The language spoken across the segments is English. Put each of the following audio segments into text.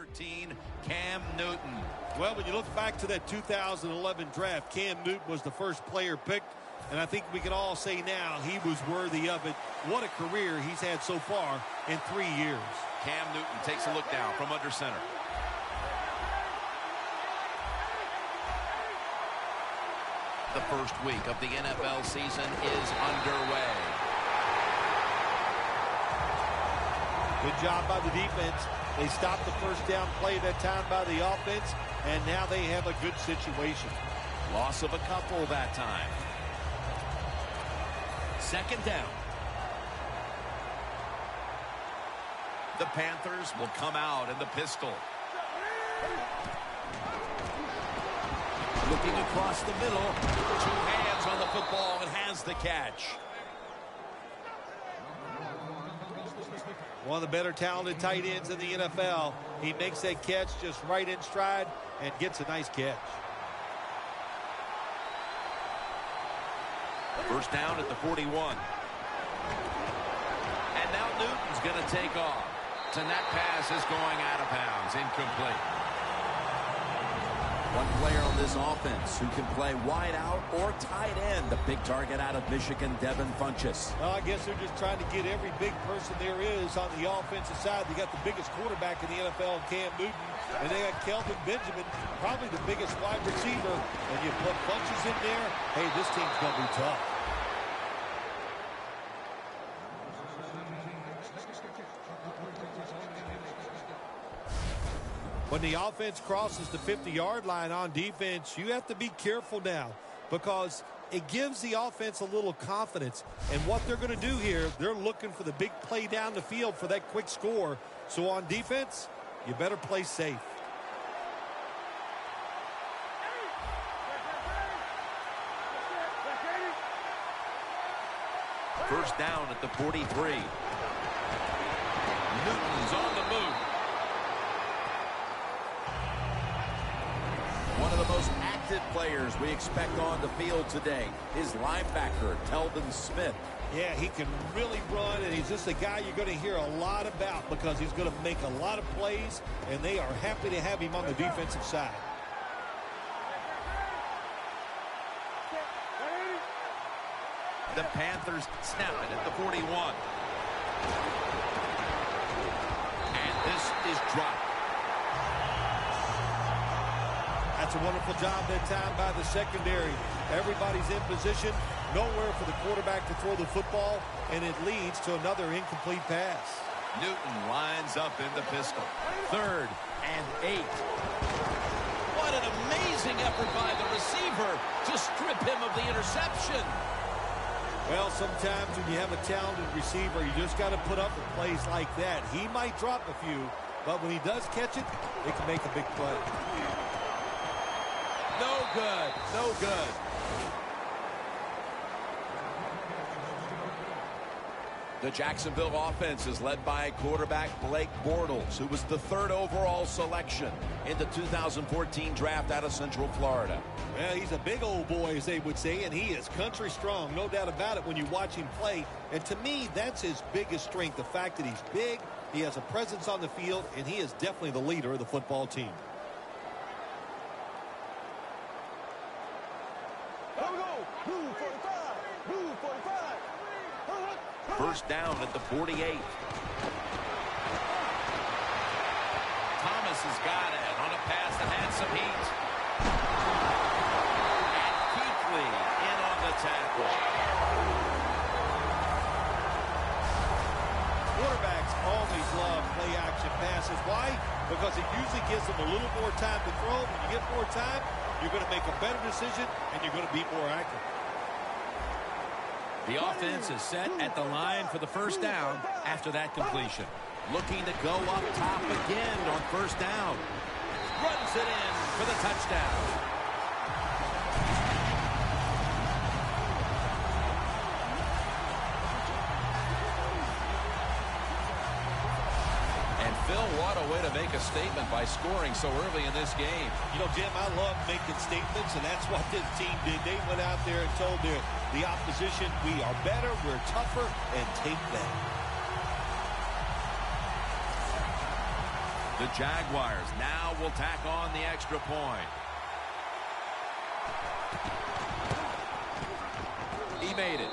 13, Cam Newton. Well, when you look back to that 2011 draft, Cam Newton was the first player picked, and I think we can all say now he was worthy of it. What a career he's had so far in 3 years. Cam Newton takes a look down from under center. The first week of the NFL season is underway. Good job by the defense. They stopped the first down play that time by the offense, and now they have a good situation. Loss of a couple that time. Second down. The Panthers will come out in the pistol. Looking across the middle. 2 hands on the football and has the catch. One of the better talented tight ends in the NFL. He makes that catch just right in stride and gets a nice catch. First down at the 41. And now Newton's going to take off. And that pass is going out of bounds. Incomplete. One player on this offense who can play wide out or tight end. The big target out of Michigan, Devin Funchess. Well, I guess they're just trying to get every big person there is on the offensive side. They got the biggest quarterback in the NFL, Cam Newton, and they got Kelvin Benjamin, probably the biggest wide receiver. And you put Funchess in there, hey, this team's going to be tough. When the offense crosses the 50-yard line on defense, you have to be careful now because it gives the offense a little confidence. And what they're going to do here, they're looking for the big play down the field for that quick score. So on defense, you better play safe. First down at the 43. Newton's on the move. One of the most active players we expect on the field today is linebacker Telvin Smith. Yeah, he can really run, and he's just a guy you're going to hear a lot about because he's going to make a lot of plays, and they are happy to have him on the defensive side. The Panthers snap it at the 41. And this is dropped. That's a wonderful job that time by the secondary. Everybody's in position, nowhere for the quarterback to throw the football, and it leads to another incomplete pass. Newton lines up in the pistol. 3rd and 8. What an amazing effort by the receiver to strip him of the interception. Well, sometimes when you have a talented receiver, you just got to put up with plays like that. He might drop a few, but when he does catch it, it can make a big play. No good. No good. The Jacksonville offense is led by quarterback Blake Bortles, who was the 3rd overall selection in the 2014 draft out of Central Florida. Well, he's a big old boy, as they would say, and he is country strong, no doubt about it when you watch him play. And to me, that's his biggest strength, the fact that he's big, he has a presence on the field, and he is definitely the leader of the football team. First down at the 48. Thomas has got it on a pass that had some heat. And Kuechly in on the tackle. Quarterbacks always love play-action passes. Why? Because it usually gives them a little more time to throw. When you get more time, you're going to make a better decision, and you're going to be more accurate. The offense is set at the line for the first down after that completion. Looking to go up top again on first down. Runs it in for the touchdown. And Phil, what a way to make a statement by scoring so early in this game. You know, Jim, I love making statements, and that's what this team did. They went out there and told the opposition, we are better, we're tougher, and take that. The Jaguars now will tack on the extra point. He made it.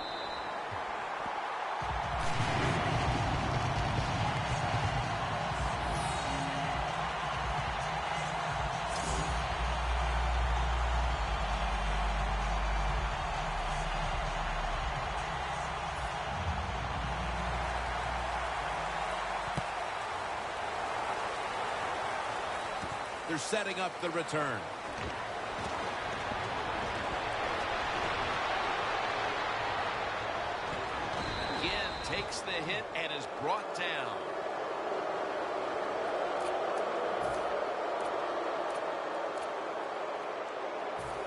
They're setting up the return. Again, takes the hit and is brought down.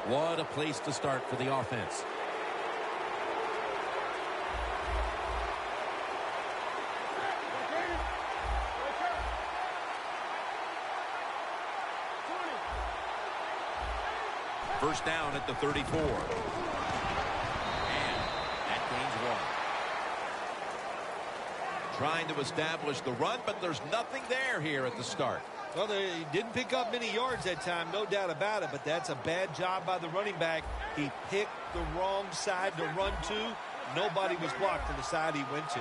What a place to start for the offense. First down at the 34. And that gains 1. Trying to establish the run, but there's nothing there here at the start. Well, they didn't pick up many yards that time, no doubt about it, but that's a bad job by the running back. He picked the wrong side to run to. Nobody was blocked from the side he went to.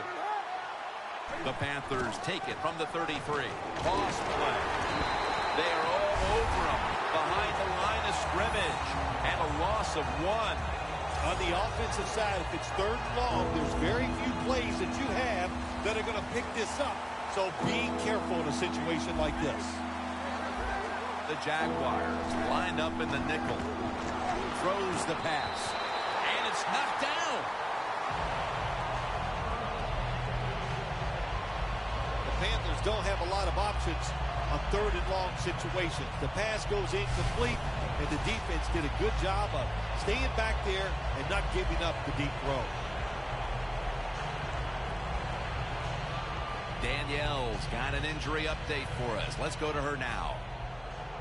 The Panthers take it from the 33. Cross play. They are all over him behind the line of scrimmage, and a loss of 1. On the offensive side, if it's 3rd and long, there's very few plays that you have that are going to pick this up. So be careful in a situation like this. The Jaguars lined up in the nickel. Throws the pass, and it's knocked down. The Panthers don't have a lot of options on 3rd and long situations. The pass goes incomplete, and the defense did a good job of staying back there and not giving up the deep throw. Danielle's got an injury update for us. Let's go to her now.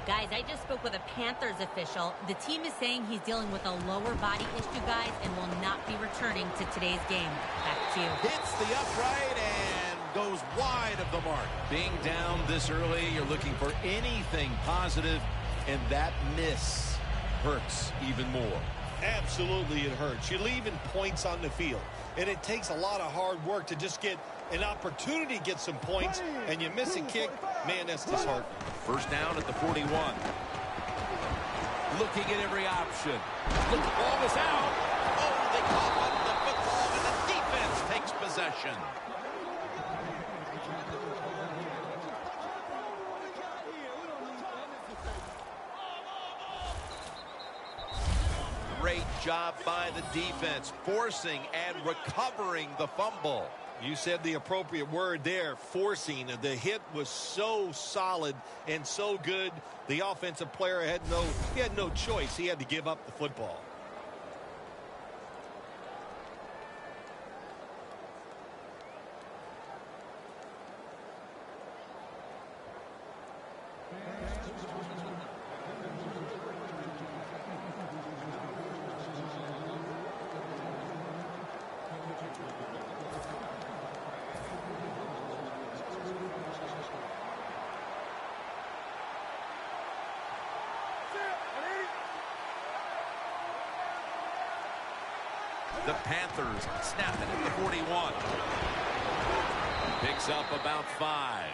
Guys, I just spoke with a Panthers official. The team is saying he's dealing with a lower body issue, guys, and will not be returning to today's game. Back to you. Hits the upright and goes wide of the mark. Being down this early, you're looking for anything positive, and that miss hurts even more. Absolutely, it hurts. You're leaving points on the field, and it takes a lot of hard work to just get an opportunity to get some points, and you miss a kick. Man, that's disheartening. First down at the 41. Looking at every option. Look, the ball was out. Oh, they cough up the football, and the defense takes possession. Great job by the defense, forcing and recovering the fumble. You said the appropriate word there, forcing. The hit was so solid and so good. The offensive player had no choice. He had to give up the football. The Panthers snap it at the 41. Picks up about 5.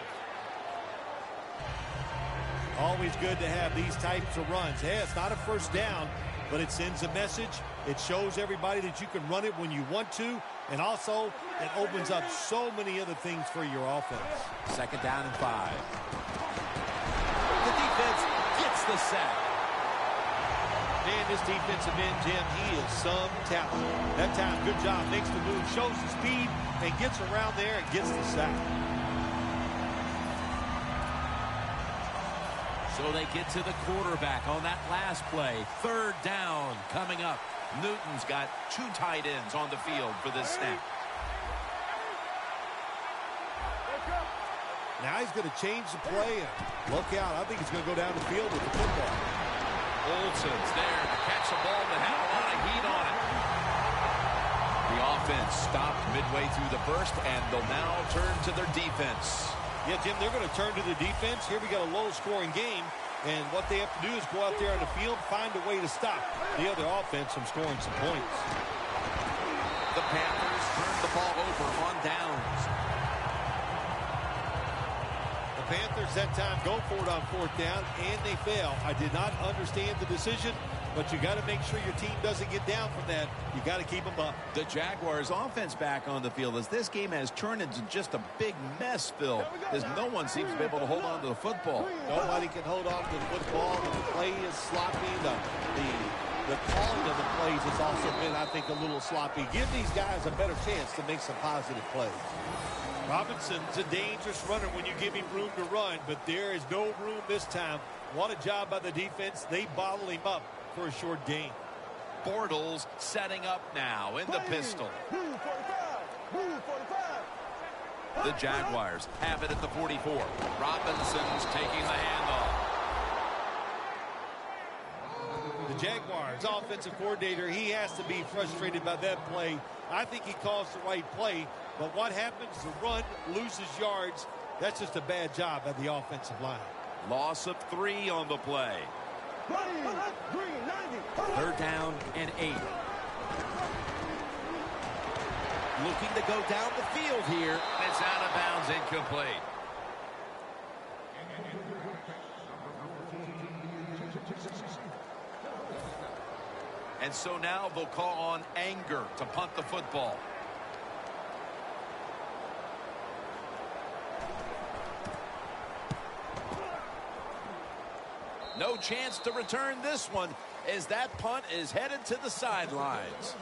Always good to have these types of runs. Hey, it's not a first down, but it sends a message. It shows everybody that you can run it when you want to, and also it opens up so many other things for your offense. Second down and 5. The defense gets the sack. Man, this defensive end, Jim, he is some talent. That time, good job, makes the move, shows the speed, and gets around there and gets the sack. So they get to the quarterback on that last play. Third down coming up. Newton's got 2 tight ends on the field for this snap. Now he's going to change the play, and look out. I think he's going to go down the field with the football. Olsen's there to catch a ball that had a lot of heat on it. The offense stopped midway through the first, and they'll now turn to their defense. Yeah, Jim, they're going to turn to the defense. Here we got a low-scoring game, and what they have to do is go out there on the field, find a way to stop the other offense from scoring some points. The Panthers turn the ball over on downs. The Panthers that time go for it on 4th down, and they fail. I did not understand the decision, but you got to make sure your team doesn't get down from that. You got to keep them up. The Jaguars offense back on the field as this game has turned into just a big mess, Phil, as no one seems to be able to hold on to the football. Nobody can hold on to the football. The play is sloppy. The calling of the plays has also been, I think, a little sloppy. Give these guys a better chance to make some positive plays. Robinson's a dangerous runner when you give him room to run, but there is no room this time. What a job by the defense. They bottle him up for a short gain. Bortles setting up now in the pistol. The Jaguars have it at the 44. Robinson's taking the handoff. The Jaguars offensive coordinator, he has to be frustrated by that play. I think he calls the right play, but what happens? The run loses yards. That's just a bad job by the offensive line. Loss of 3 on the play. 3rd down and 8. Looking to go down the field here. It's out of bounds, incomplete. And so now they'll call on Anger to punt the football. No chance to return this one as that punt is headed to the sidelines.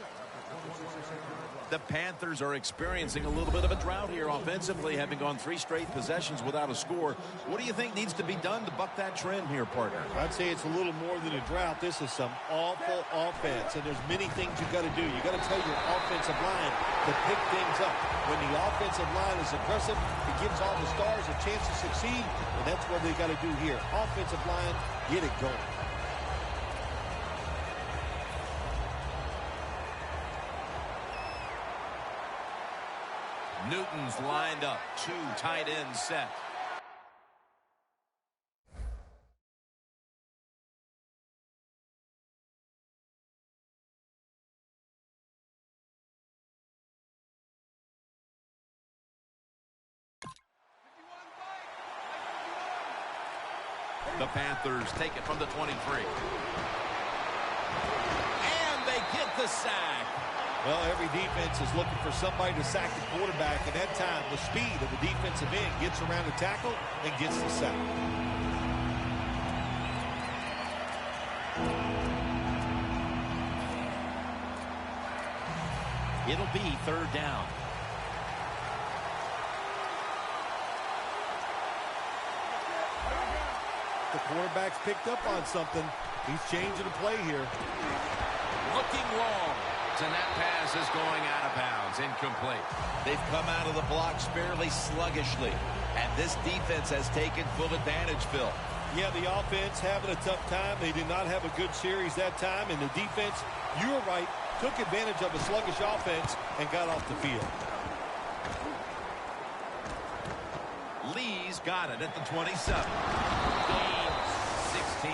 The Panthers are experiencing a little bit of a drought here offensively, having gone 3 straight possessions without a score. What do you think needs to be done to buck that trend here, partner? I'd say it's a little more than a drought. This is some awful offense, and there's many things you got to do. You got to tell your offensive line to pick things up. When the offensive line is aggressive, it gives all the stars a chance to succeed, and that's what they got to do here. Offensive line, get it going. Newton's lined up. 2 tight ends set. The Panthers take it from the 23. And they get the sack. Well, every defense is looking for somebody to sack the quarterback, and that time the speed of the defensive end gets around the tackle and gets the sack. It'll be 3rd down. The quarterback's picked up on something. He's changing the play here. Looking long. And that pass is going out of bounds. Incomplete. They've come out of the blocks fairly sluggishly. And this defense has taken full advantage, Phil. Yeah, the offense having a tough time. They did not have a good series that time. And the defense, you were right, took advantage of a sluggish offense and got off the field. Lee's got it at the 27. Gain 16.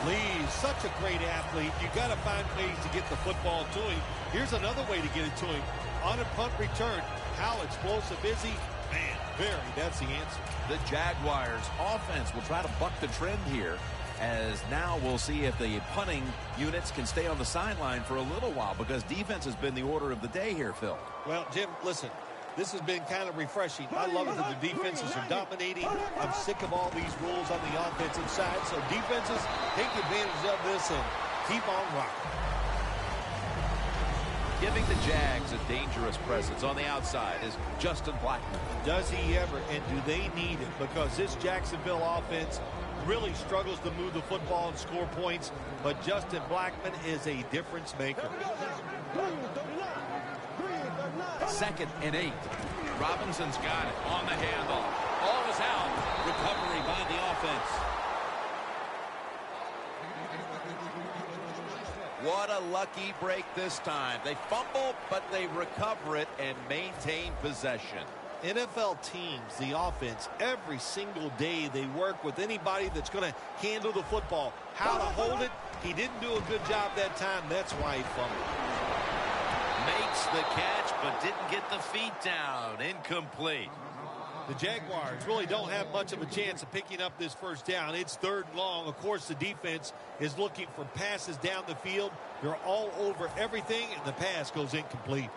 Lee, such a great athlete. You got to find ways to get the football to him. Here's another way to get it to him. On a punt return, how explosive is he? Man, very. That's the answer. The Jaguars offense will try to buck the trend here, as now we'll see if the punting units can stay on the sideline for a little while, because defense has been the order of the day here, Phil. Well, Jim, listen. This has been kind of refreshing. I love it that the defenses are dominating. I'm sick of all these rules on the offensive side. So defenses, take advantage of this and keep on rocking. Giving the Jags a dangerous presence on the outside is Justin Blackmon. Does he ever, and do they need it? Because this Jacksonville offense really struggles to move the football and score points. But Justin Blackmon is a difference maker. 2nd and 8. Robinson's got it on the handoff. Ball is out. Recovery by the offense. What a lucky break this time. They fumble, but they recover it and maintain possession. NFL teams, the offense, every single day they work with anybody that's going to handle the football. How to hold it, he didn't do a good job that time. That's why he fumbled. Makes the catch, but didn't get the feet down. Incomplete. The Jaguars really don't have much of a chance of picking up this first down. It's 3rd and long. Of course, the defense is looking for passes down the field. They're all over everything, and the pass goes incomplete.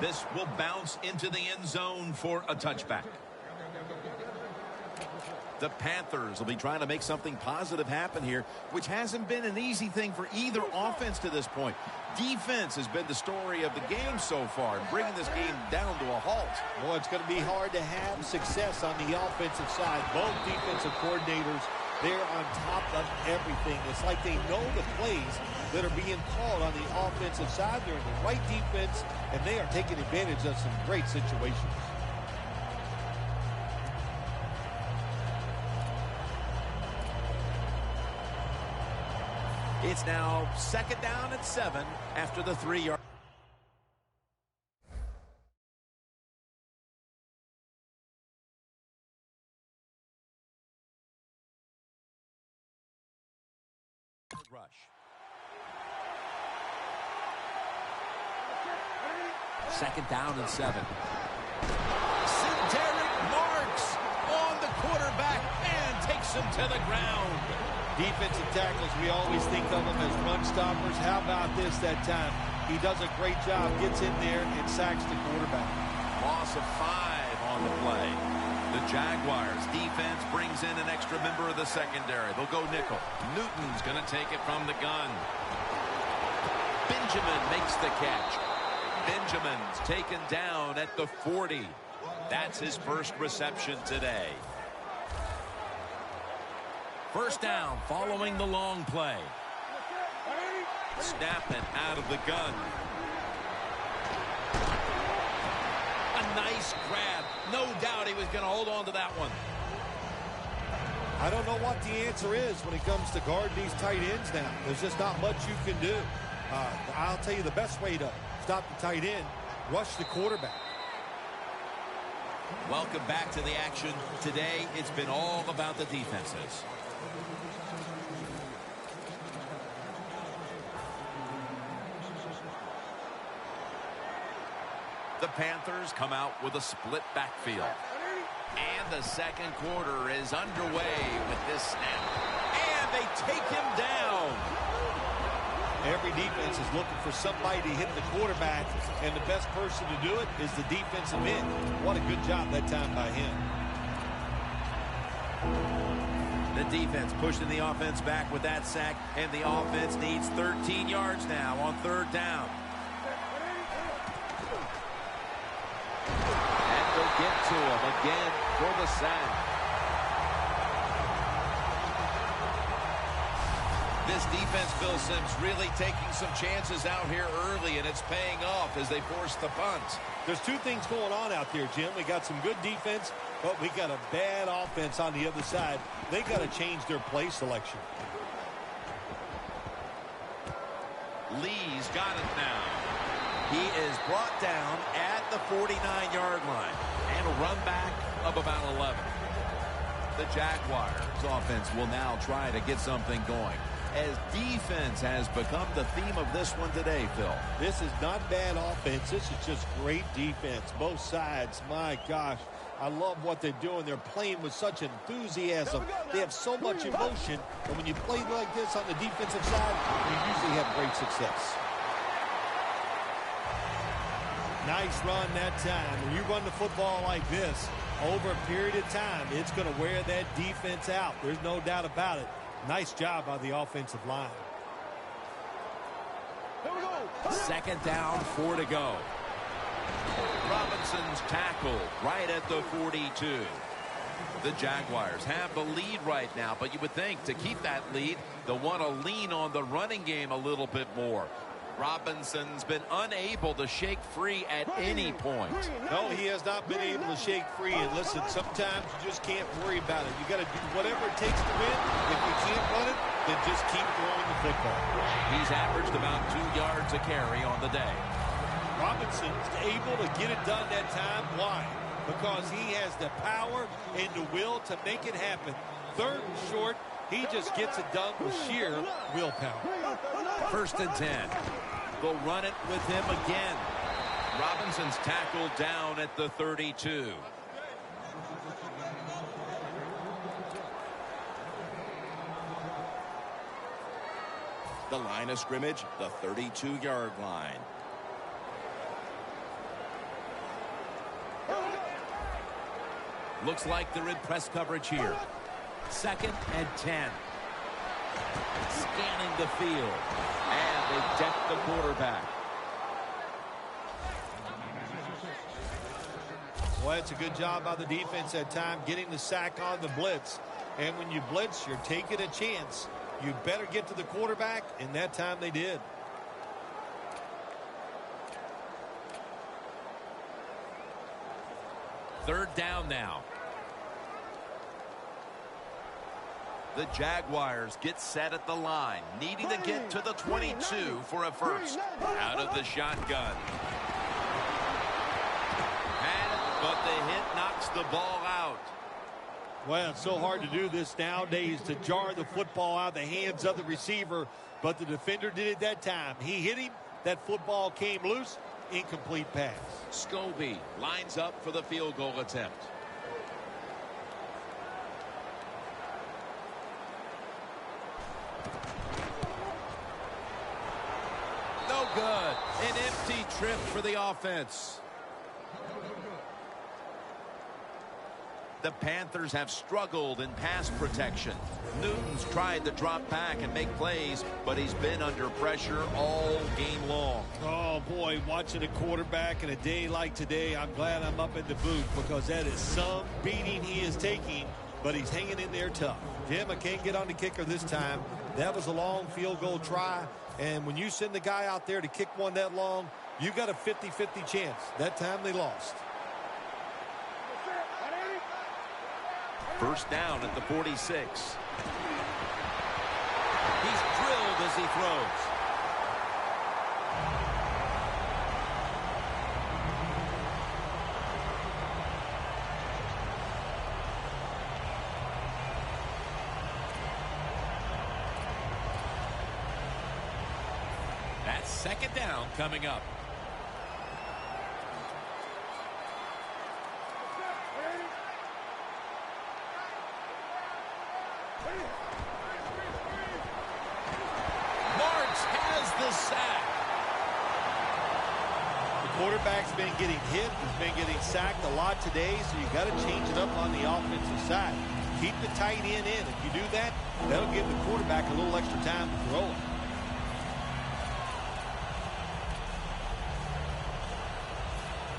This will bounce into the end zone for a touchback. The Panthers will be trying to make something positive happen here, which hasn't been an easy thing for either offense to this point. Defense has been the story of the game so far, bringing this game down to a halt. Well, it's going to be hard to have success on the offensive side. Both defensive coordinators, they're on top of everything. It's like they know the plays that are being called on the offensive side. They're in the right defense, and they are taking advantage of some great situations. It's now 2nd down and 7 after the 3-yard. Rush. Second down and 7. Derek marks on the quarterback and takes him to the ground. Defensive tackles, we always think of them as run stoppers. How about this that time? He does a great job, gets in there, and sacks the quarterback. Loss of 5 on the play. The Jaguars defense brings in an extra member of the secondary. They'll go nickel. Newton's going to take it from the gun. Benjamin makes the catch. Benjamin's taken down at the 40. That's his first reception today. First down following the long play. Snapping out of the gun. A nice grab. No doubt he was going to hold on to that one. I don't know what the answer is when it comes to guarding these tight ends now. There's just not much you can do. I'll tell you the best way to stop the tight end, rush the quarterback. Welcome back to the action. Today, it's been all about the defenses. The Panthers come out with a split backfield. And the second quarter is underway with this snap. And they take him down. Every defense is looking for somebody to hit the quarterback, and the best person to do it is the defensive end. What a good job that time by him. The defense pushing the offense back with that sack, and the offense needs 13 yards now on 3rd down. And they'll get to him again for the sack. This defense, Bill Sims, really taking some chances out here early, and it's paying off as they force the punt. There's two things going on out there, Jim. We got some good defense, but we got a bad offense on the other side. They got to change their play selection. Lee's got it now. He is brought down at the 49-yard line and a run back of about 11. The Jaguars offense will now try to get something going, as defense has become the theme of this one today, Phil. This is not bad offense. This is just great defense. Both sides, my gosh. I love what they're doing. They're playing with such enthusiasm. They have so much emotion. And when you play like this on the defensive side, you usually have great success. Nice run that time. When you run the football like this, over a period of time, it's going to wear that defense out. There's no doubt about it. Nice job by the offensive line. Here we go. Second down, 4 to go. Robinson's tackle right at the 42. The Jaguars have the lead right now, but you would think to keep that lead, they'll want to lean on the running game a little bit more. Robinson's been unable to shake free at any point. No, he has not been able to shake free. And listen, sometimes you just can't worry about it. You got to do whatever it takes to win. If you can't run it, then just keep throwing the football. He's averaged about 2 yards a carry on the day. Robinson's able to get it done that time. Why? Because he has the power and the will to make it happen. Third and short, he just gets it done with sheer willpower. 1st and 10. They'll run it with him again. Robinson's tackled down at the 32. The line of scrimmage, the 32-yard line. Looks like they're in press coverage here. 2nd and 10. Scanning the field. And they deck the quarterback. Well, it's a good job by the defense that time getting the sack on the blitz. And when you blitz, you're taking a chance. You better get to the quarterback, and that time they did. Third down now. The Jaguars get set at the line, needing to get to the 22 for a first. Out of the shotgun. But the hit knocks the ball out. Well, it's so hard to do this nowadays, to jar the football out of the hands of the receiver, but the defender did it that time. He hit him. That football came loose. Incomplete pass. Scobie lines up for the field goal attempt. No good. An empty trip for the offense. The Panthers have struggled in pass protection. Newton's tried to drop back and make plays, but he's been under pressure all game long. Oh, boy, watching a quarterback in a day like today, I'm glad I'm up in the booth, because that is some beating he is taking, but he's hanging in there tough. Jim, I can't get on the kicker this time. That was a long field goal try, and when you send the guy out there to kick one that long, you got a 50-50 chance. That time they lost. First down at the 46. He's drilled as he throws. That's 2nd down coming up. Quarterback's been getting hit. He's been getting sacked a lot today, so you got to change it up on the offensive side. Keep the tight end in. If you do that, that'll give the quarterback a little extra time to throw it.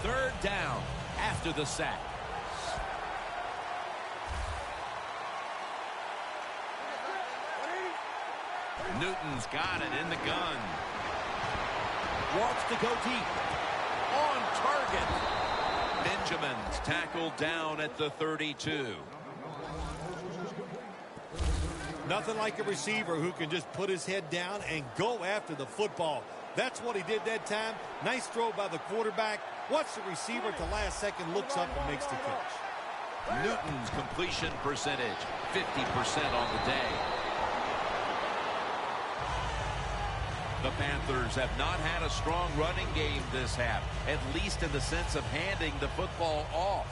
Third down after the sack. Newton's got it in the gun. Wants to go deep. On target. Benjamin's tackled down at the 32. Nothing like a receiver who can just put his head down and go after the football. That's what he did that time. Nice throw by the quarterback. Watch the receiver at the last second, looks up and makes the catch. Newton's completion percentage, 50% on the day. The Panthers have not had a strong running game this half, at least in the sense of handing the football off.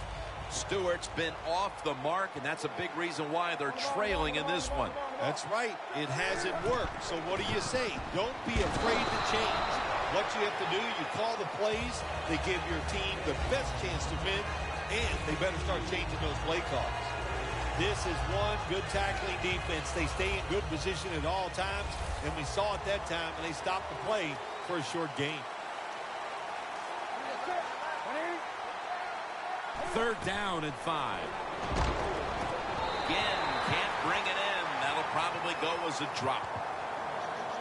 Stewart's been off the mark, and that's a big reason why they're trailing in this one. That's right. It hasn't worked. So what do you say? Don't be afraid to change. What you have to do, you call the plays. They give your team the best chance to win, and they better start changing those play calls. This is one good tackling defense. They stay in good position at all times, and we saw it that time, and they stopped the play for a short gain. Third down and 5. Again, can't bring it in. That'll probably go as a drop.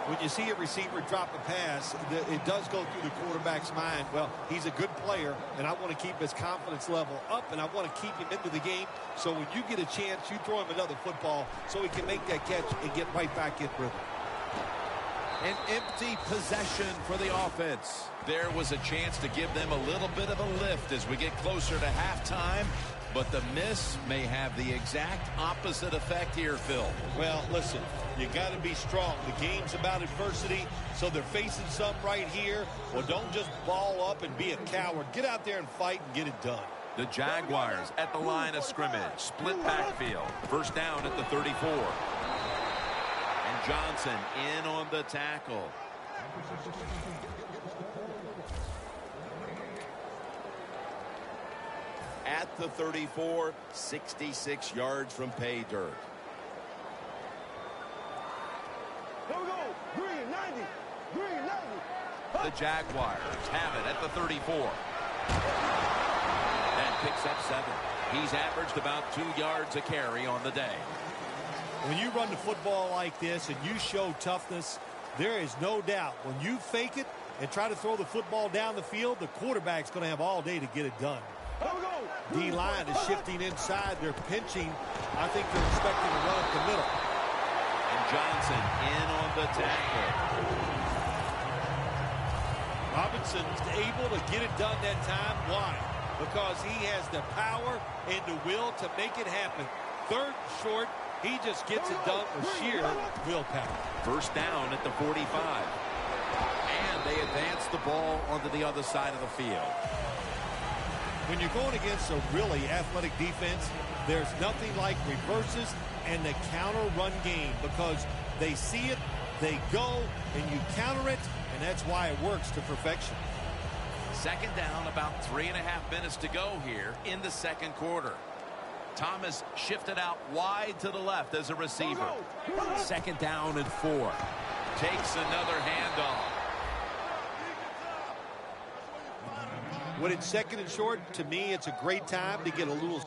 When you see a receiver drop a pass, it does go through the quarterback's mind. Well, he's a good player, and I want to keep his confidence level up, and I want to keep him into the game. So when you get a chance, you throw him another football so he can make that catch and get right back in rhythm. An empty possession for the offense. There was a chance to give them a little bit of a lift as we get closer to halftime. But the miss may have the exact opposite effect here, Phil. Well, listen, you got to be strong. The game's about adversity, so they're facing some right here. Well, don't just ball up and be a coward. Get out there and fight and get it done. The Jaguars at the line of scrimmage. Split backfield. First down at the 34. And Johnson in on the tackle. At the 34, 66 yards from pay dirt. Here we go. Green 90. Green 90. The Jaguars have it at the 34. That picks up 7. He's averaged about 2 yards a carry on the day. When you run the football like this and you show toughness, there is no doubt when you fake it and try to throw the football down the field, the quarterback's going to have all day to get it done. D-line is shifting inside. They're pinching. I think they're expecting to run up the middle. And Johnson in on the tackle. Robinson's able to get it done that time. Why? Because he has the power and the will to make it happen. Third and short, he just gets it done with sheer willpower. First down at the 45. And they advance the ball onto the other side of the field. When you're going against a really athletic defense, there's nothing like reverses and the counter run game because they see it, they go, and you counter it, and that's why it works to perfection. Second down, about 3.5 minutes to go here in the second quarter. Thomas shifted out wide to the left as a receiver. Second down and 4. Takes another handoff. When it's second and short, to me, it's a great time to get a little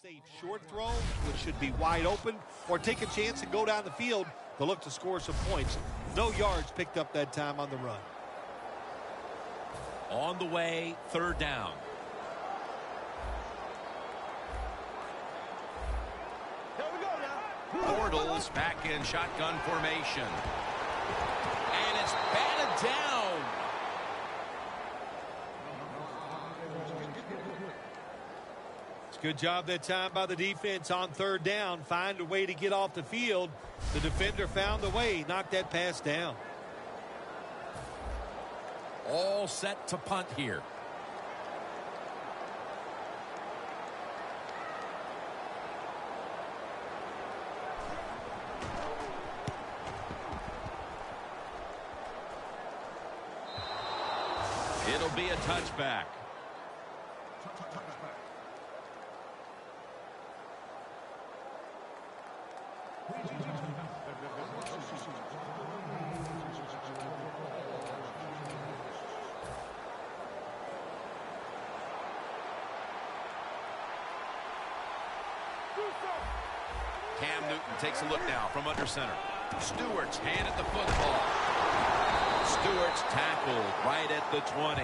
safe short throw, which should be wide open, or take a chance and go down the field to look to score some points. No yards picked up that time on the run. On the way, third down. Here we go now. Bortles back in shotgun formation. And it's batted down. It's a good job that time by the defense on third down. Find a way to get off the field. The defender found the way, knocked that pass down. All set to punt here. It'll be a touchback. Cam Newton takes a look now from under center. Stewart's handed the football. Stewart's tackled right at the 20.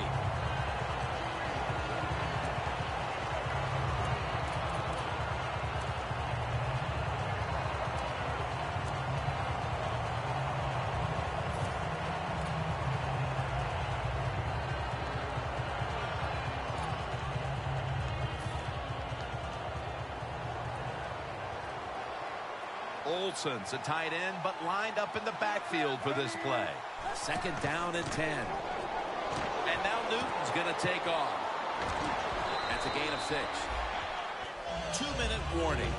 Olsen's a tight end, but lined up in the backfield for this play. Second down and 10. And now Newton's going to take off. That's a gain of 6. 2-minute warning.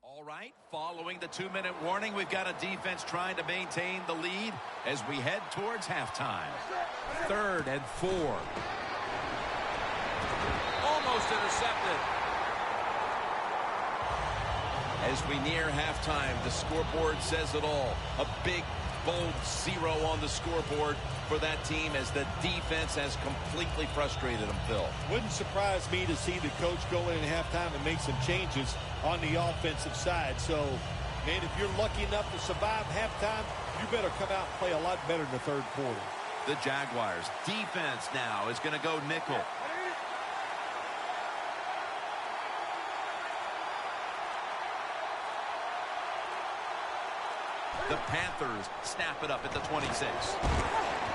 All right, following the 2-minute warning, we've got a defense trying to maintain the lead as we head towards halftime. 3rd and 4. Almost intercepted. As we near halftime, the scoreboard says it all. A big, bold 0 on the scoreboard for that team as the defense has completely frustrated them, Phil. Wouldn't surprise me to see the coach go in at halftime and make some changes on the offensive side. So, man, if you're lucky enough to survive halftime, you better come out and play a lot better in the third quarter. The Jaguars defense now is going to go nickel. The Panthers snap it up at the 26.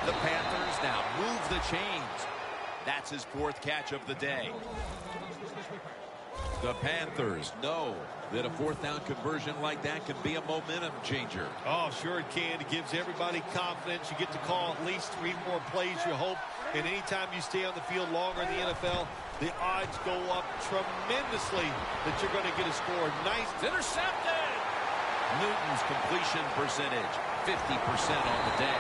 The Panthers now move the chains. That's his 4th catch of the day. The Panthers know that a 4th down conversion like that can be a momentum changer. Oh, sure it can. It gives everybody confidence. You get to call at least 3 more plays, you hope. And anytime you stay on the field longer in the NFL, the odds go up tremendously that you're going to get a score. Nice. Intercepted! Newton's completion percentage, 50% on the day.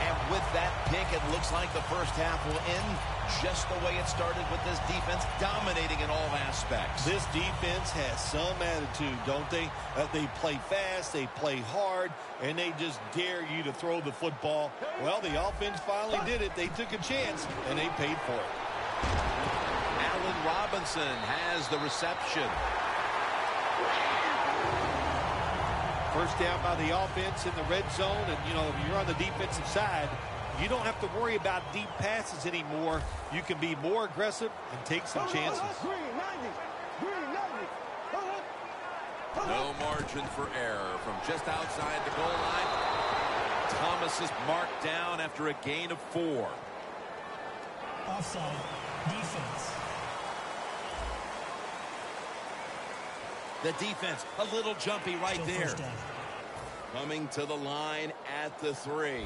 And with that pick, it looks like the first half will end just the way it started, with this defense dominating in all aspects. This defense has some attitude, don't they? They play fast, they play hard, and they just dare you to throw the football. Well, the offense finally did it. They took a chance, and they paid for it. Allen Robinson has the reception. First down by the offense in the red zone, and, you know, if you're on the defensive side, you don't have to worry about deep passes anymore. You can be more aggressive and take some chances. No margin for error from just outside the goal line. Thomas is marked down after a gain of 4. Offside. Defense. The defense, a little jumpy right there. Coming to the line at the 3.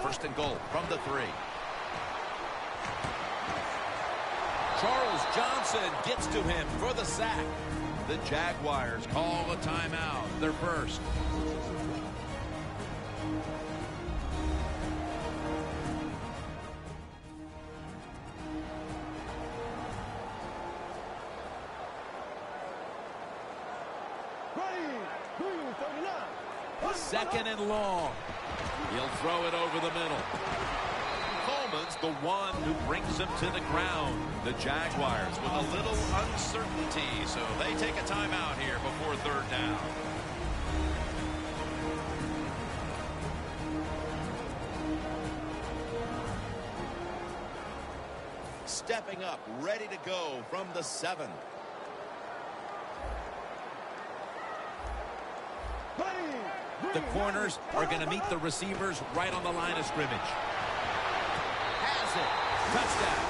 First and goal from the 3. Charles Johnson gets to him for the sack. The Jaguars call a timeout, their first. 2nd and long. He'll throw it over the middle. Coleman's the one who brings him to the ground. The Jaguars with a little uncertainty, so they take a timeout here before 3rd down. Stepping up, ready to go from the 7. The corners are going to meet the receivers right on the line of scrimmage. Has it. Touchdown.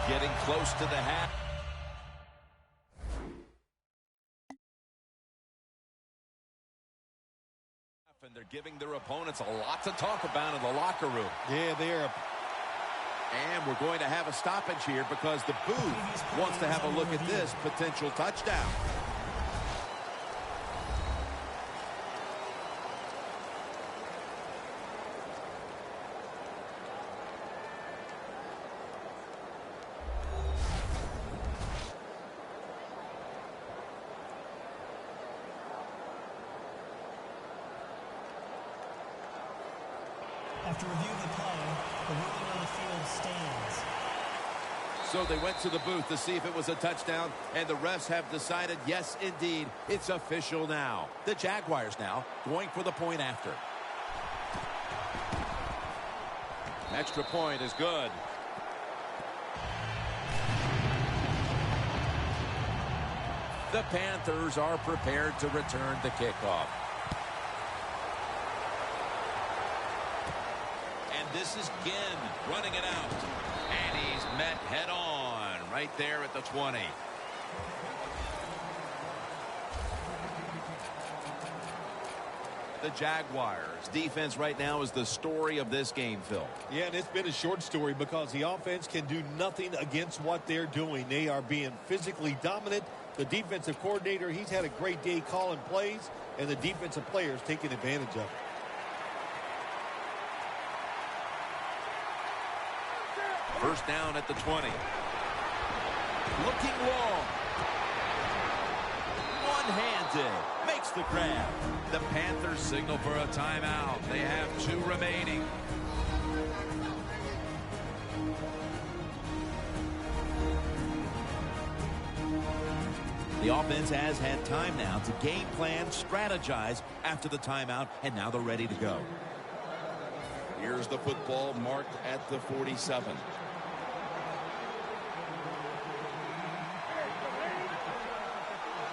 Getting close to the half. And they're giving their opponents a lot to talk about in the locker room. Yeah, they are. And we're going to have a stoppage here because the booth wants to have a look at this potential touchdown. After reviewing the play, the ruling on the field stands. So they went to the booth to see if it was a touchdown, and the refs have decided, yes, indeed, it's official now. The Jaguars now going for the point after. Extra point is good. The Panthers are prepared to return the kickoff. This is Ginn running it out. And he's met head on right there at the 20. The Jaguars defense right now is the story of this game, Phil. Yeah, and it's been a short story because the offense can do nothing against what they're doing. They are being physically dominant. The defensive coordinator, he's had a great day calling plays, and the defensive players taking advantage of it. First down at the 20. Looking long. One-handed. Makes the grab. The Panthers signal for a timeout. They have 2 remaining. The offense has had time now to game plan, strategize after the timeout, and now they're ready to go. Here's the football marked at the 47.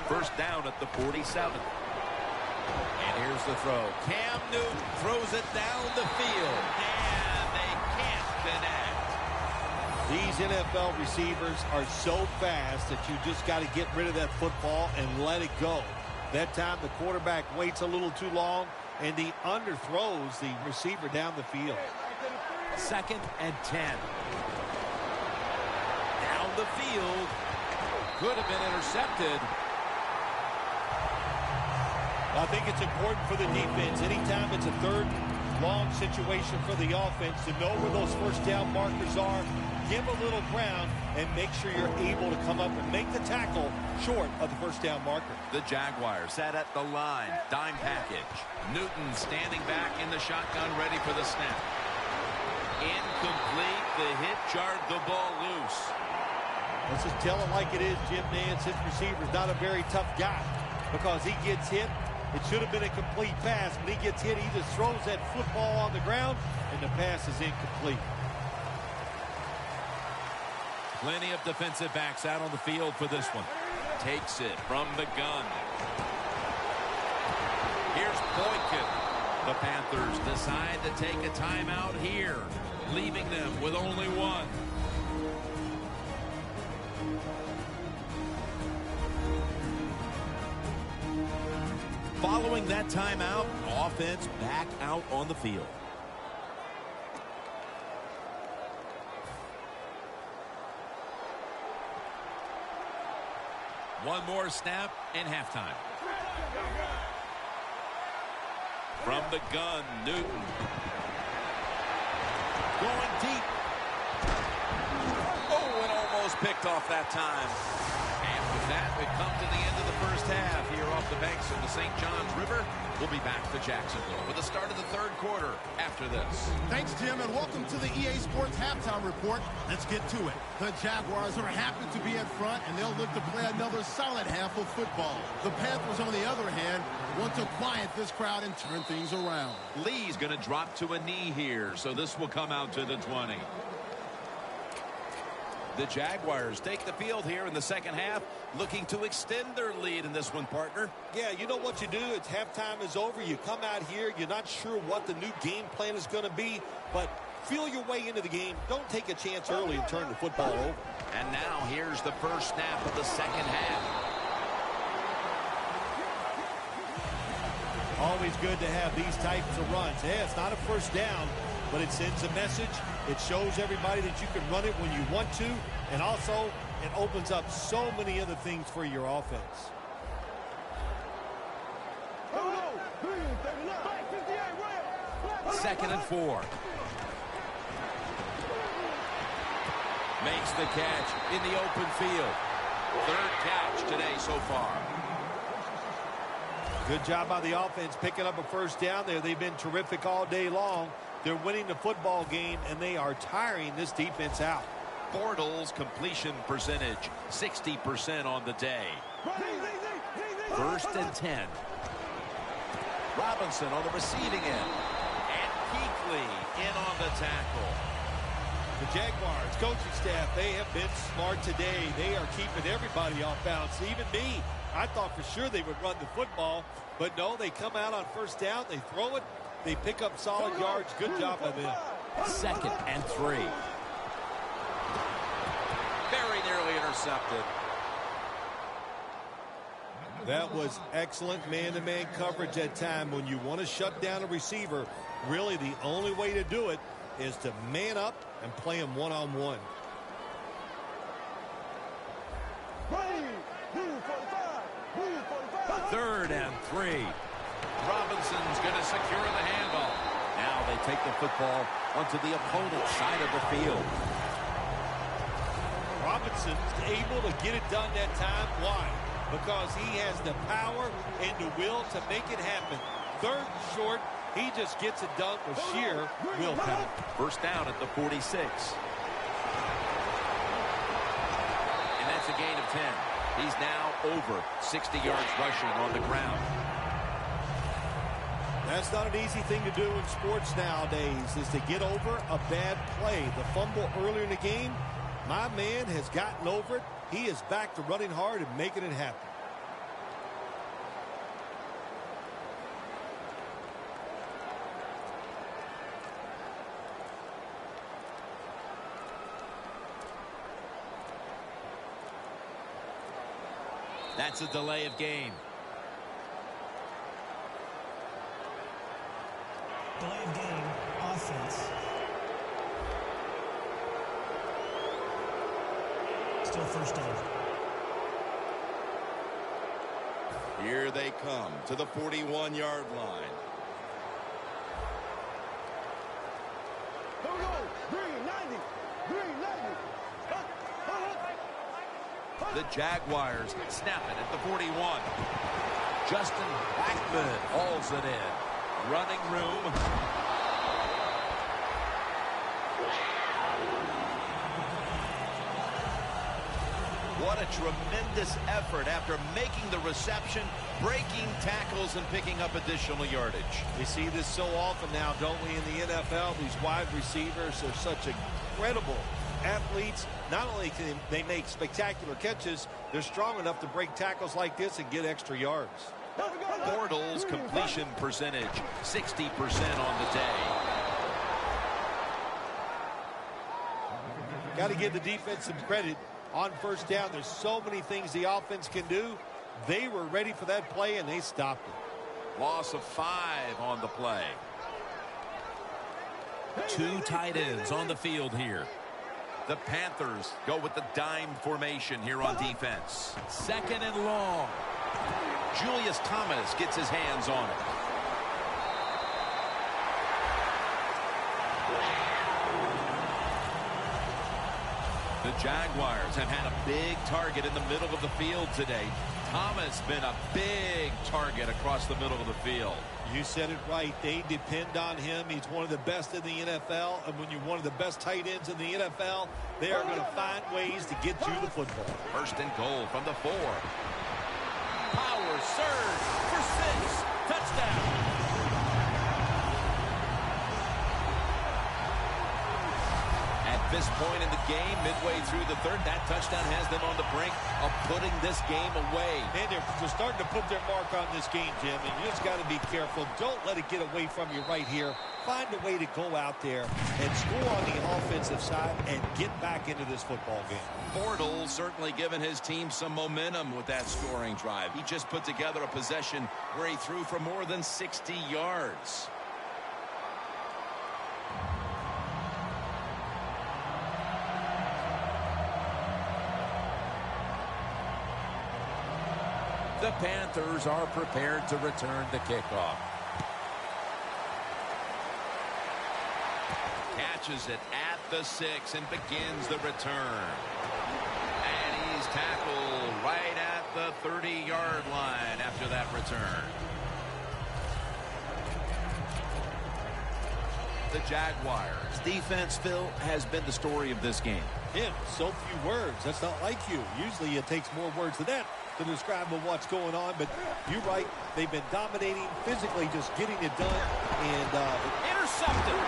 First down at the 47. And here's the throw. Cam Newton throws it down the field. And they can't connect. These NFL receivers are so fast that you just got to get rid of that football and let it go. That time the quarterback waits a little too long, and he underthrows the receiver down the field. 2nd and 10. Down the field. Could have been intercepted. I think it's important for the defense. Anytime it's a 3rd long situation for the offense to know where those first down markers are, give a little ground, and make sure you're able to come up and make the tackle short of the first down marker. The Jaguars sat at the line. Dime package. Newton standing back in the shotgun, ready for the snap. Incomplete. The hit jarred the ball loose. Let's just tell it like it is, Jim Nance. His receiver's not a very tough guy because he gets hit. It should have been a complete pass. When he gets hit, he just throws that football on the ground, and the pass is incomplete. Plenty of defensive backs out on the field for this one. Takes it from the gun. Here's Boykin. The Panthers decide to take a timeout here, leaving them with only 1. Following that timeout, offense back out on the field. One more snap and halftime. From the gun, Newton. Going deep. Oh, and almost picked off that time. And with that, we come to the end of the first half here off the banks of the St. Johns River. We'll be back to Jacksonville for the start of the third quarter after this. Thanks, Jim, and welcome to the EA Sports Halftime Report. Let's get to it. The Jaguars are happy to be in front, and they'll look to play another solid half of football. The Panthers, on the other hand, want to quiet this crowd and turn things around. Lee's going to drop to a knee here, so this will come out to the 20. The Jaguars take the field here in the second half, looking to extend their lead in this one, partner. Yeah, you know what you do? It's halftime is over. You come out here. You're not sure what the new game plan is going to be, but feel your way into the game. Don't take a chance early and turn the football over. And now here's the first snap of the second half. Always good to have these types of runs. Yeah, it's not a first down, but it sends a message. It shows everybody that you can run it when you want to, and also it opens up so many other things for your offense. Second and 4. Makes the catch in the open field. Third catch today so far. Good job by the offense picking up a first down there. They've been terrific all day long. They're winning the football game, and they are tiring this defense out. Bortles completion percentage, 60% on the day. First and 10. Robinson on the receiving end. And Kuechly in on the tackle. The Jaguars coaching staff, they have been smart today. They are keeping everybody off balance, even me. I thought for sure they would run the football, but no, they come out on first down, they throw it, they pick up solid yards. Good job by them. Second and 3. Very nearly intercepted. That was excellent man-to-man coverage that time. When you want to shut down a receiver, really the only way to do it is to man up and play him one-on-one. Third and 3. Robinson's going to secure the handoff. Now they take the football onto the opponent's side of the field. Robinson's able to get it done that time. Why? Because he has the power and the will to make it happen. Third and short, he just gets it done with sheer willpower. First down at the 46. And that's a gain of 10. He's now over 60 yards rushing on the ground. That's not an easy thing to do in sports nowadays, is to get over a bad play. The fumble earlier in the game, my man has gotten over it. He is back to running hard and making it happen. That's a delay of game. Delay of game, offense. Still first down. Here they come to the 41-yard line. Here we go. Green 90. Green 90. The Jaguars snap it at the 41. Justin Blackman hauls it in. Running room. What a tremendous effort after making the reception, breaking tackles, and picking up additional yardage. We see this so often now, don't we, in the NFL? These wide receivers are such incredible athletes. Not only can they make spectacular catches, they're strong enough to break tackles like this and get extra yards. Bortles completion percentage, 60% on the day. Got to give the defense some credit on first down. There's so many things the offense can do. They were ready for that play, and they stopped it. Loss of 5 on the play. 2 tight ends on the field here. The Panthers go with the dime formation here on defense. 2nd and long. Julius Thomas gets his hands on it. The Jaguars have had a big target in the middle of the field today. Thomas been a big target across the middle of the field. You said it right. They depend on him. He's one of the best in the NFL. And when you're one of the best tight ends in the NFL, they are going to find ways to get you the football. 1st and goal from the 4. Power surge for 6. Touchdown. At this point in the game, midway through the 3rd, that touchdown has them on the brink of putting this game away. And they're starting to put their mark on this game, Jim, and you just got to be careful. Don't let it get away from you right here. Find a way to go out there and score on the offensive side and get back into this football game. Bortles certainly given his team some momentum with that scoring drive. He just put together a possession where he threw for more than 60 yards. The Panthers are prepared to return the kickoff. Catches it at the 6 and begins the return. And he's tackled right at the 30-yard line after that return. The Jaguars' defense, Phil, has been the story of this game. Yeah, so few words. That's not like you. Usually it takes more words than that to describe what's going on, but you're right. They've been dominating, physically just getting it done, and intercepted.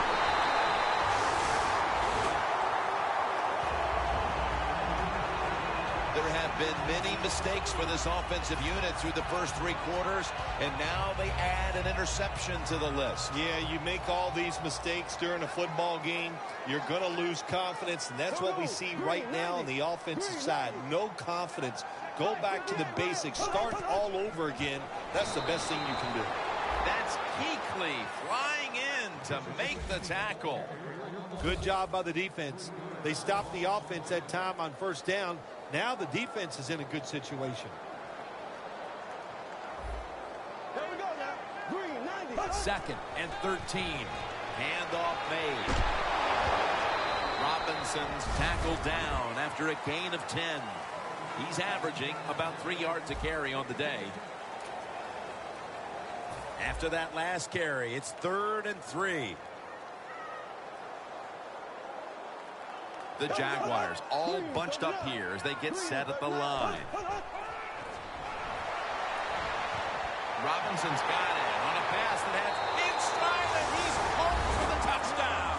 There have been many mistakes for this offensive unit through the first 3 quarters, and now they add an interception to the list. Yeah, you make all these mistakes during a football game, you're going to lose confidence, and that's what we see right now on the offensive side. No confidence. Go back to the basics. Start all over again. That's the best thing you can do. That's Kuechly flying in to make the tackle. Good job by the defense. They stopped the offense that time on 1st down. Now the defense is in a good situation. There we go now. Green, 90. 2nd and 13. Handoff made. Robinson's tackled down after a gain of 10. He's averaging about 3 yards a carry on the day. After that last carry, it's 3rd and 3. The Jaguars all bunched up here as they get set at the line. Robinson's got it on a pass that has inside, and he's home for the touchdown.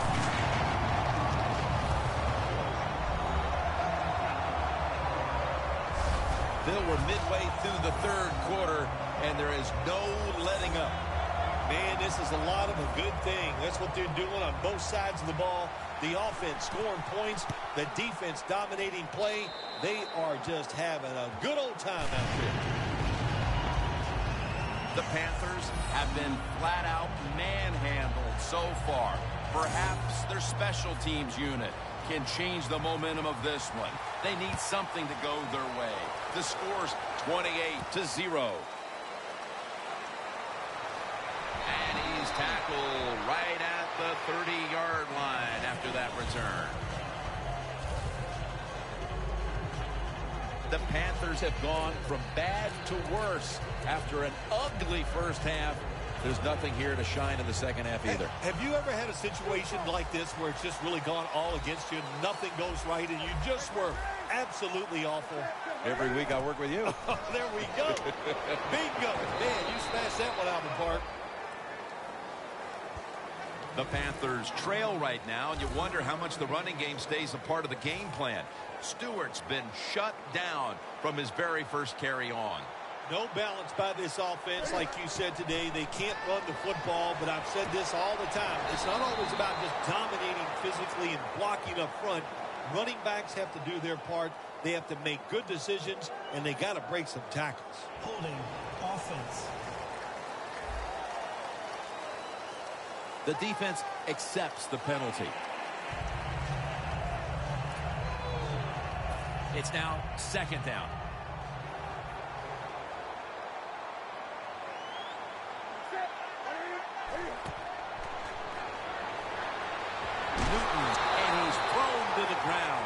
Bill, we're midway through the 3rd quarter, and there is no letting up. Man, this is a lot of a good thing. That's what they're doing on both sides of the ball. The offense scoring points, the defense dominating play. They are just having a good old time out there. The Panthers have been flat out manhandled so far. Perhaps their special teams unit can change the momentum of this one. They need something to go their way. The score's 28-0. And he's tackled right at the 30-yard line after that return. The Panthers have gone from bad to worse after an ugly first half. There's nothing here to shine in the second half either. Have you ever had a situation like this where it's just really gone all against you, nothing goes right, and you just were absolutely awful? Every week I work with you. There we go. Bingo. Man, you smashed that one out of the park. The Panthers trail right now, and you wonder how much the running game stays a part of the game plan. Stewart's been shut down from his very first carry on. No balance by this offense, like you said today. They can't run the football, but I've said this all the time. It's not always about just dominating physically and blocking up front. Running backs have to do their part. They have to make good decisions, and they got to break some tackles. Holding offense. The defense accepts the penalty. It's now 2nd down. Newton, and he's thrown to the ground.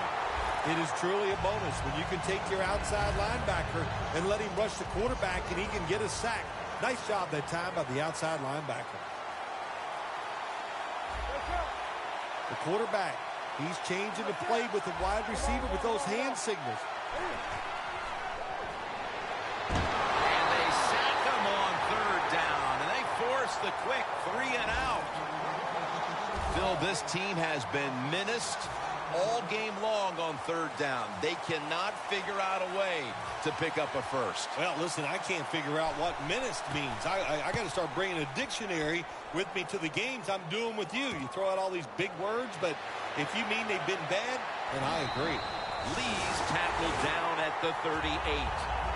It is truly a bonus when you can take your outside linebacker and let him rush the quarterback and he can get a sack. Nice job that time by the outside linebacker. The quarterback, he's changing the play with the wide receiver with those hand signals. And they sack him on 3rd down, and they force the quick 3 and out. Phil, this team has been menaced all game long on 3rd down. They cannot figure out a way to pick up a first. Well, listen, I can't figure out what menaced means. I got to start bringing a dictionary with me to the games I'm doing with you. You throw out all these big words, but if you mean they've been bad, then I agree. Lee's tackled down at the 38.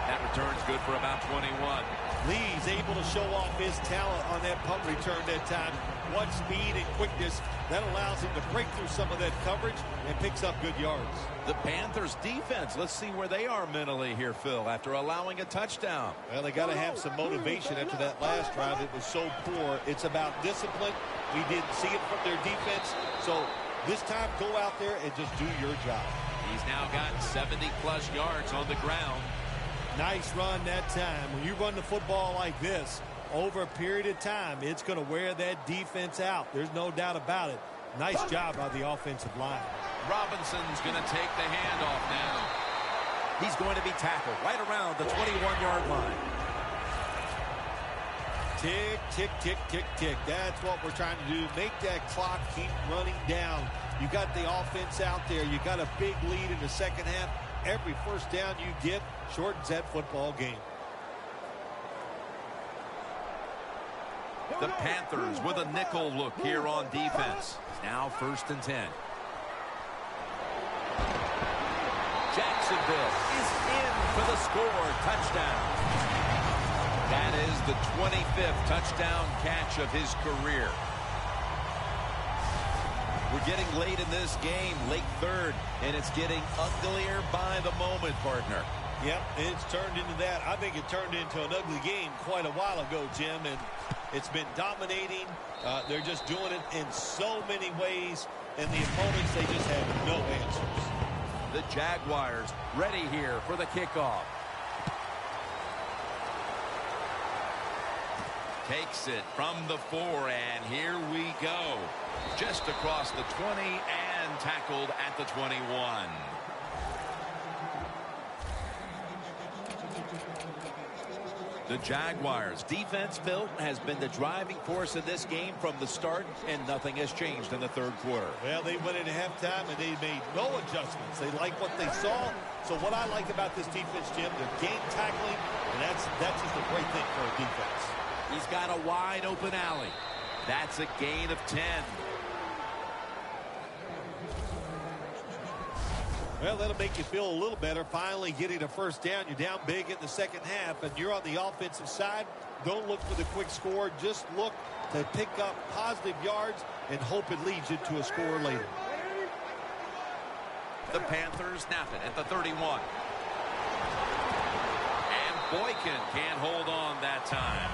That return's good for about 21. Lee's able to show off his talent on that punt return that time. What speed and quickness that allows him to break through some of that coverage and picks up good yards. The Panthers defense, let's see where they are mentally here, Phil, after allowing a touchdown. Well, they got to have some motivation after that last drive. It was so poor. It's about discipline. We didn't see it from their defense. So this time, go out there and just do your job. He's now got 70-plus yards on the ground. Nice run that time. When you run the football like this, over a period of time, it's going to wear that defense out. There's no doubt about it. Nice job by the offensive line. Robinson's going to take the handoff now. He's going to be tackled right around the 21-yard line. Tick, tick, tick, tick, tick. That's what we're trying to do. Make that clock keep running down. You got the offense out there. You got a big lead in the second half. Every first down you get shortens that football game. The Panthers with a nickel look here on defense. Now 1st and 10. Jacksonville is in for the score. Touchdown. That is the 25th touchdown catch of his career. We're getting late in this game, late 3rd, and it's getting uglier by the moment, partner. Yep, it's turned into that. I think it turned into an ugly game quite a while ago, Jim, and it's been dominating. They're just doing it in so many ways, and the opponents, they just have no answers. The Jaguars ready here for the kickoff. Takes it from the 4, and here we go. Just across the 20 and tackled at the 21. The Jaguars' defense, Phil, has been the driving force in this game from the start, and nothing has changed in the 3rd quarter. Well, they went into halftime, and they made no adjustments. They like what they saw. So what I like about this defense, Jim, they're game tackling, and that's just a great thing for a defense. He's got a wide open alley. That's a gain of 10. Well, that'll make you feel a little better. Finally getting a first down. You're down big in the second half, and you're on the offensive side. Don't look for the quick score. Just look to pick up positive yards and hope it leads you to a score later. The Panthers snap it at the 31. And Boykin can't hold on that time.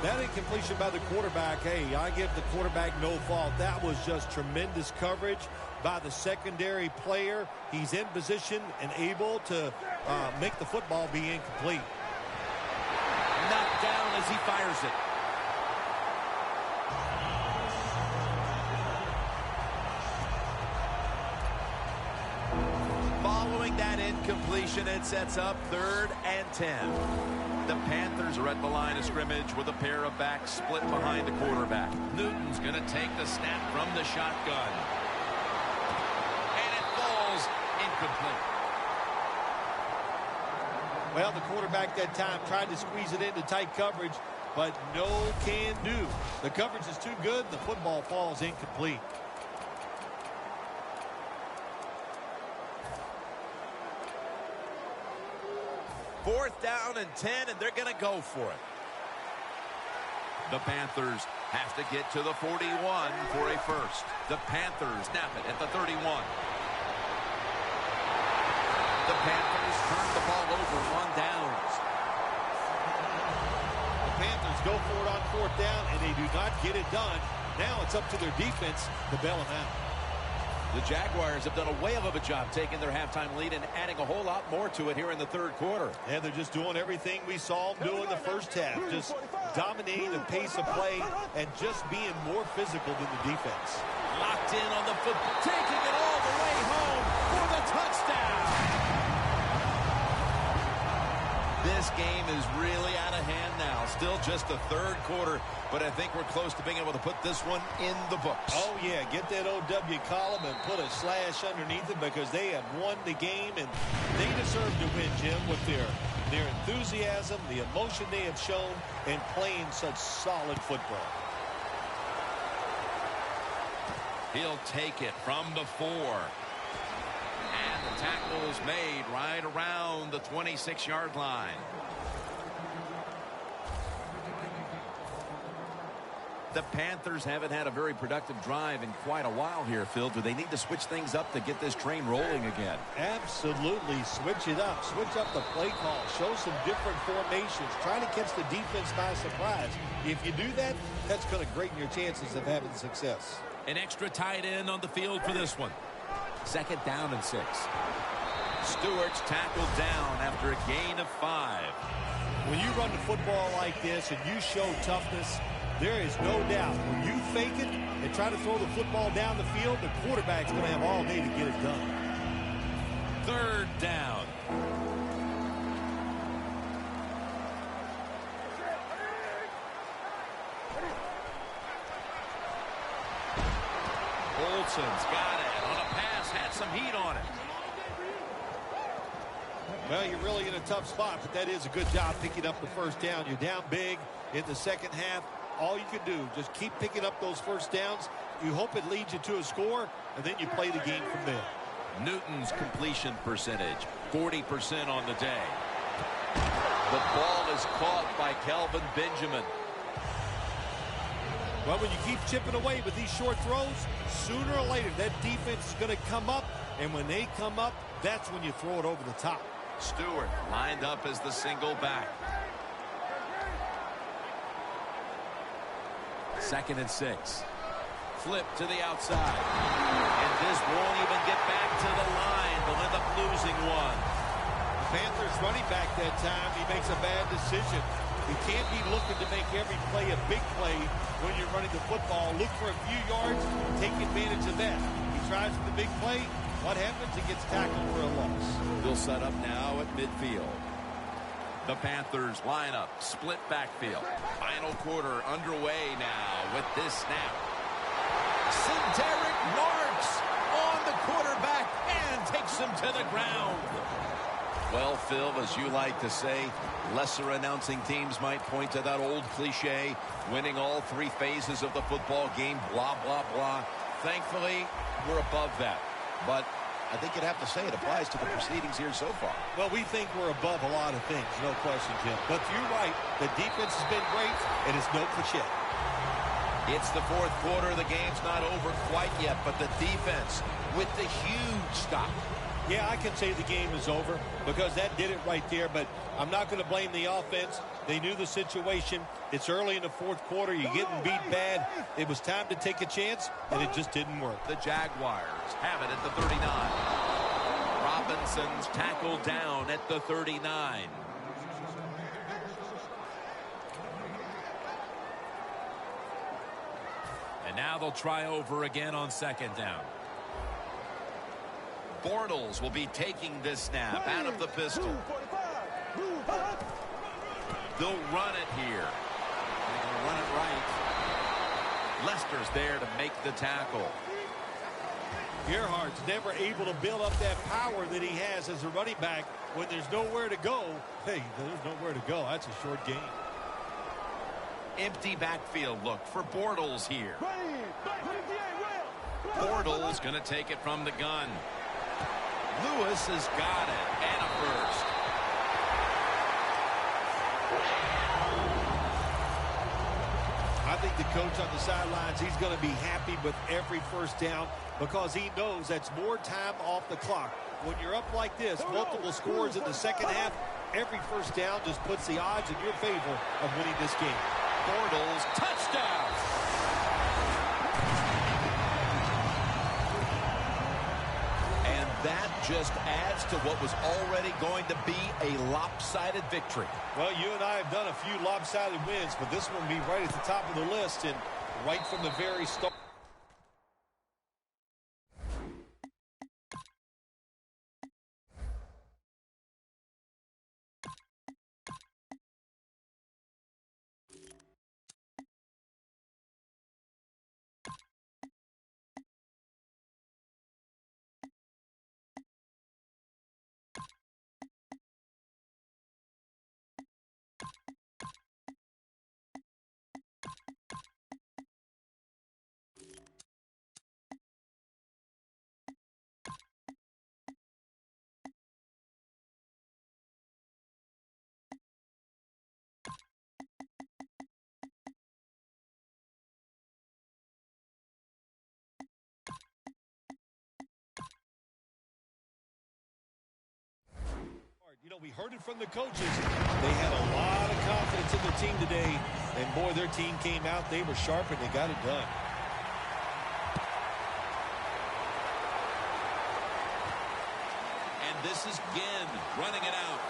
That incompletion by the quarterback, hey, I give the quarterback no fault. That was just tremendous coverage by the secondary player. He's in position and able to make the football be incomplete. Knocked down as he fires it. Following that incompletion, it sets up 3rd and 10. The Panthers are at the line of scrimmage with a pair of backs split behind the quarterback. Newton's going to take the snap from the shotgun. And it falls incomplete. Well, the quarterback that time tried to squeeze it into tight coverage, but no can do. The coverage is too good. The football falls incomplete. Fourth down and 10, and they're going to go for it. The Panthers have to get to the 41 for a first. The Panthers snap it at the 31. The Panthers turn the ball over on downs. The Panthers go for it on fourth down, and they do not get it done. Now it's up to their defense to bail them out. The Jaguars have done a whale of a job taking their halftime lead and adding a whole lot more to it here in the third quarter. And they're just doing everything we saw them do in the first half. Just dominating the pace of play and just being more physical than the defense. Locked in on the football, taking it all the way home for the touchdown. This game is really out of hand now. Still just the third quarter, but I think we're close to being able to put this one in the books. Oh, yeah. Get that OW column and put a slash underneath it because they have won the game, and they deserve to win, Jim, with their enthusiasm, the emotion they have shown, and playing such solid football. He'll take it from the 4. And the tackle is made right around the 26-yard line. The Panthers haven't had a very productive drive in quite a while here, Phil. Do they need to switch things up to get this train rolling again? Absolutely. Switch it up. Switch up the play call. Show some different formations. Try to catch the defense by surprise. If you do that, that's going to greaten your chances of having success. An extra tight end on the field for this one. 2nd down and 6. Stewart's tackled down after a gain of 5. When you run the football like this and you show toughness, there is no doubt when you fake it and try to throw the football down the field, the quarterback's going to have all day to get it done. 3rd down. Olsen's got it on a pass, had some heat on it. Well, you're really in a tough spot, but that is a good job picking up the first down. You're down big in the second half. All you can do, just keep picking up those first downs. You hope it leads you to a score, and then you play the game from there. Newton's completion percentage, 40% on the day. The ball is caught by Kelvin Benjamin. Well, when you keep chipping away with these short throws, sooner or later that defense is going to come up, and when they come up, that's when you throw it over the top. Stewart lined up as the single back. 2nd and 6. Flip to the outside. And this won't even get back to the line. They'll end up losing one. The Panthers running back that time, he makes a bad decision. You can't be looking to make every play a big play when you're running the football. Look for a few yards, take advantage of that. He tries for the big play. What happens? He gets tackled for a loss. They'll set up now at midfield. The Panthers line up, split backfield. Final quarter underway now with this snap. Cedric Marks on the quarterback and takes him to the ground. Well, Phil, as you like to say, lesser announcing teams might point to that old cliche, winning all 3 phases of the football game, blah, blah, blah. Thankfully, we're above that. But I think you'd have to say it applies to the proceedings here so far. Well, we think we're above a lot of things, no question, Jim. But you're right. The defense has been great, and it's no cliche. It's the 4th quarter. The game's not over quite yet, but the defense with the huge stop. Yeah, I can say the game is over because that did it right there, but I'm not going to blame the offense. They knew the situation. It's early in the 4th quarter. You're getting beat bad. It was time to take a chance, and it just didn't work. The Jaguars have it at the 39. Robinson's tackled down at the 39. And now they'll try over again on 2nd down. Bortles will be taking this snap out of the pistol. They'll run it here. They're going to run it right. Lester's there to make the tackle. Gerhardt's never able to build up that power that he has as a running back when there's nowhere to go. Hey, there's nowhere to go. That's a short game. Empty backfield look for Bortles here. Bortles going to take it from the gun. Lewis has got it, and a first. I think the coach on the sidelines, he's going to be happy with every first down because he knows that's more time off the clock. when you're up like this, multiple scores in the second half, every first down just puts the odds in your favor of winning this game. Bortles, touchdown! And that just adds to what was already going to be a lopsided victory. Well, you and I have done a few lopsided wins, but this one will be right at the top of the list and right from the very start. You know, we heard it from the coaches. They had a lot of confidence in their team today. And, boy, their team came out. They were sharp, and they got it done. And this is Ginn running it out.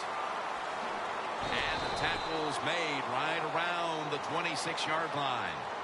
And the tackle's made right around the 26-yard line.